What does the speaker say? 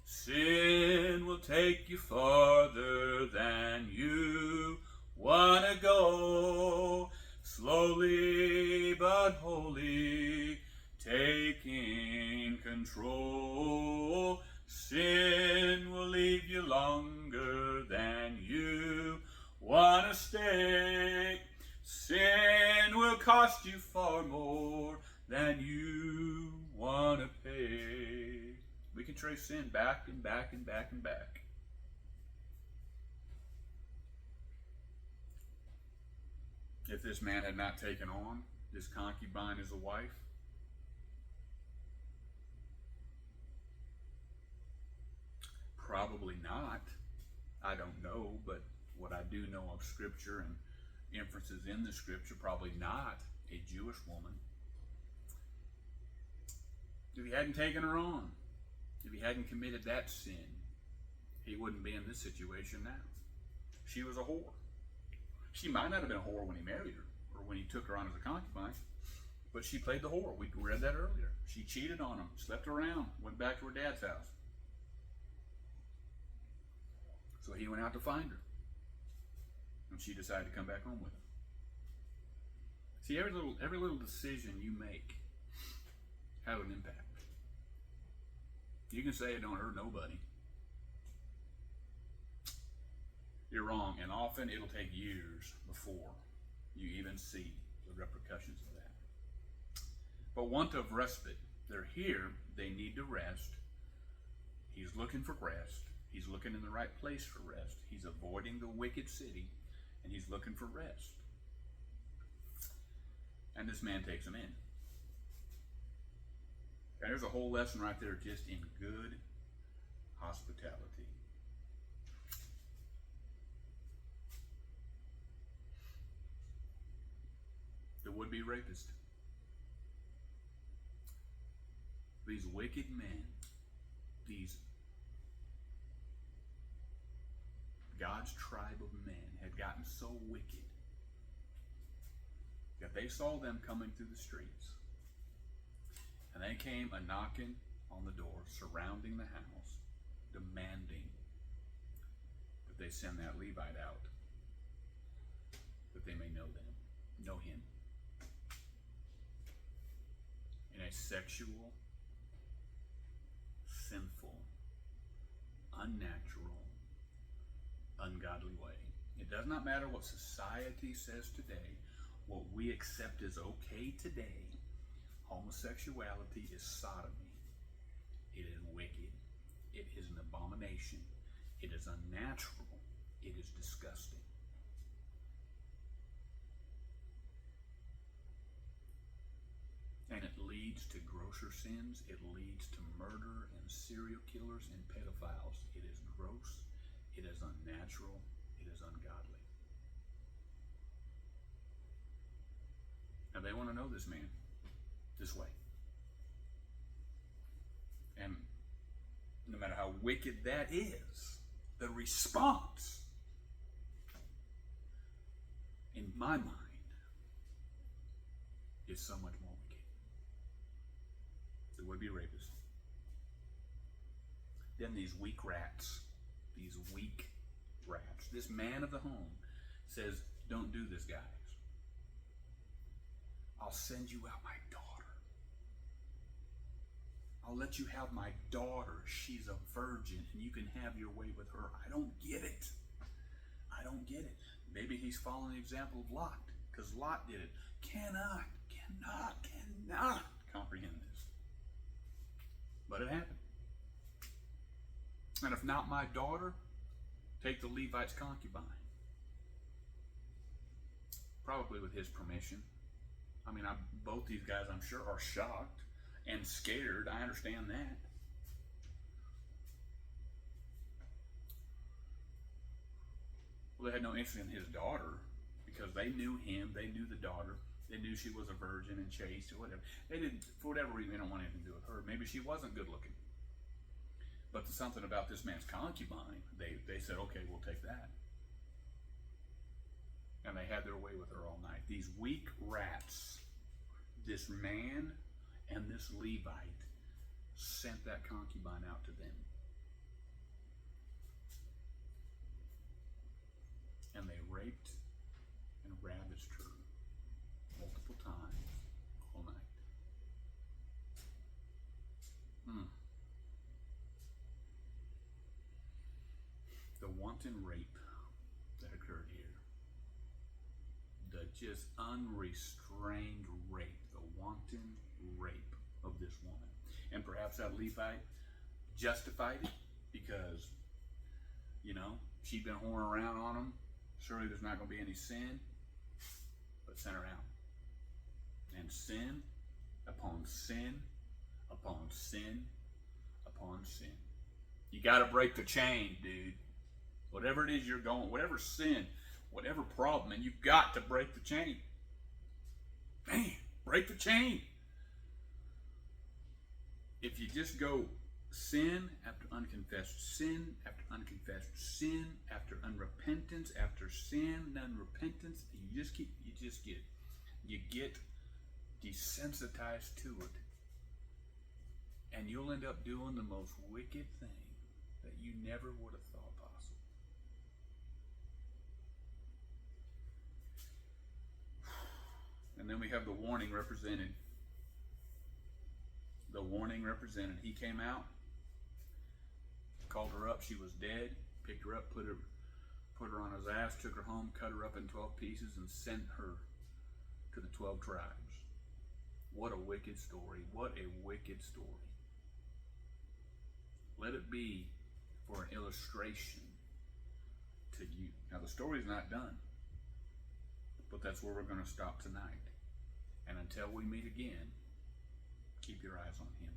Sin will take you farther than you wanna go. Slowly but wholly taking control. Sin will leave you longer than you wanna stay. Sin will cost you far more than you wanna pay. We can trace sin back and back and back and back. If this man had not taken on this concubine as a wife, probably not. I don't know, but what I do know of Scripture and inferences in the Scripture, probably not a Jewish woman. If he hadn't taken her on, if he hadn't committed that sin, he wouldn't be in this situation now. She was a whore. She might not have been a whore when he married her or when he took her on as a concubine, but she played the whore. We read that earlier. She cheated on him, slept around, went back to her dad's house. So he went out to find her, and she decided to come back home with him. See, every little decision you make has an impact. You can say it don't hurt nobody. You're wrong, and often it'll take years before you even see the repercussions of that. But want of respite. They're here, they need to rest. He's looking for rest. He's looking in the right place for rest. He's avoiding the wicked city, and he's looking for rest. And this man takes him in. And there's a whole lesson right there just in good hospitality. The would-be rapist. These wicked men, these God's tribe of men had gotten so wicked that they saw them coming through the streets. And they came a knocking on the door, surrounding the house, demanding that they send that Levite out, that they may know him. In a sexual, sinful, unnatural, ungodly way. It does not matter what society says today, what we accept as okay today. Homosexuality is sodomy. It is wicked. It is an abomination. It is unnatural. It is disgusting. And it leads to grosser sins. It leads to murder and serial killers and pedophiles. It is gross. It is unnatural. It is ungodly. Now they want to know this man this way. And no matter how wicked that is, the response, in my mind, is so much more wicked. The would-be rapist. Then these weak rats. This man of the home says, don't do this, guys. I'll send you out my daughter. I'll let you have my daughter. She's a virgin, and you can have your way with her. I don't get it. Maybe he's following the example of Lot, because Lot did it. Cannot comprehend this. But it happened. And if not my daughter, take the Levite's concubine. Probably with his permission. I mean, both these guys, I'm sure, are shocked and scared. I understand that. Well, they had no interest in his daughter because they knew him, they knew the daughter, they knew she was a virgin and chaste or whatever. They didn't, for whatever reason, they don't want anything to do with her. Maybe she wasn't good looking. But there's something about this man's concubine, they said, okay, we'll take that. And they had their way with her all night. These weak rats, this man and this Levite sent that concubine out to them. raped and ravaged her multiple times all night. The wanton rape that occurred here, the just unrestrained rape, the wanton rape of this woman. And perhaps that Levite justified it because, she'd been whoring around on him. Surely there's not going to be any sin, but sent her out. And sin upon sin upon sin upon sin. You got to break the chain, dude. Whatever it is you're going, whatever sin, whatever problem, and you've got to break the chain. Man, break the chain. If you just go sin after unconfessed sin after unconfessed sin after unrepentance after sin and unrepentance, you get desensitized to it, and you'll end up doing the most wicked thing that you never would have thought possible. And then we have the warning represented. The warning represented. He came out, called her up. She was dead. Picked her up, put her on his ass, took her home, cut her up in 12 pieces, and sent her to the 12 tribes. What a wicked story. What a wicked story. Let it be for an illustration to you. Now, the story's not done, but that's where we're going to stop tonight. And until we meet again, keep your eyes on him.